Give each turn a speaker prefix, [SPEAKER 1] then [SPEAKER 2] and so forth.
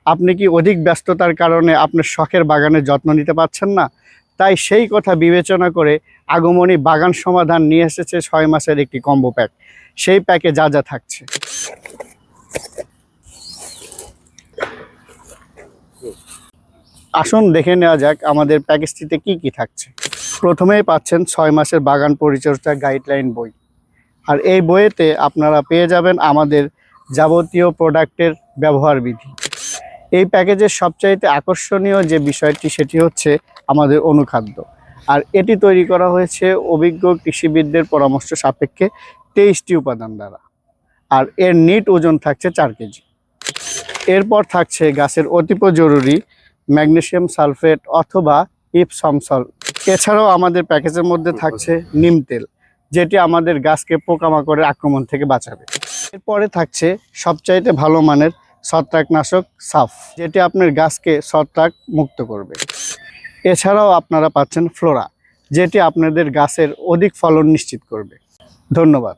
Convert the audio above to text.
[SPEAKER 1] আপনি কি অধিক ব্যস্ততার কারণে আপনার শখের বাগানের যত্ন নিতে পারছেন না? তাই সেই কথা বিবেচনা করে আগমনী বাগান সমাধান নিয়ে এসেছে 6 মাসের একটি কম্বো প্যাক। সেই প্যাকে যা যা থাকছে আসুন দেখে নেওয়া যাক আমাদের প্যাকেজটিতে কি কি থাকছে। প্রথমেই পাচ্ছেন 6 মাসের বাগান পরিচর্যা গাইডলাইন বই। আর এই বইয়েতে আপনারা পেয়ে যাবেন আমাদের যাবতীয় প্রোডাক্টের ব্যবহার বিধি। এই প্যাকেজের সবচাইতে আকর্ষণীয় যে বিষয়টি সেটি হচ্ছে আমাদের অনুখাদ্য। আর এটি তৈরি করা হয়েছে অভিজ্ঞ কৃষিবিদদের পরামর্শ সাপেক্ষে 23টি উপাদান দ্বারা। আর এর নিট ওজন থাকছে 4 কেজি। এরপর থাকছে গাছের অতীব জরুরি ম্যাগনেসিয়াম সালফেট অথবা ইপসম সল্ট। এছাড়াও আমাদের প্যাকেজের মধ্যে থাকছে নিম তেল, যেটি আমাদের গাছকে পোকামাকড়ের আক্রমণ থেকে বাঁচাবে। এরপরে থাকছে সবচাইতে ভালো মানের ছত্রাকনাশক সাফ, যেটি আপনার গাছকে ছত্রাক মুক্ত করবে। এছাড়াও আপনারা পাচ্ছেন ফ্লোরা, যেটি আপনাদের গাছের অধিক ফলন নিশ্চিত করবে। ধন্যবাদ।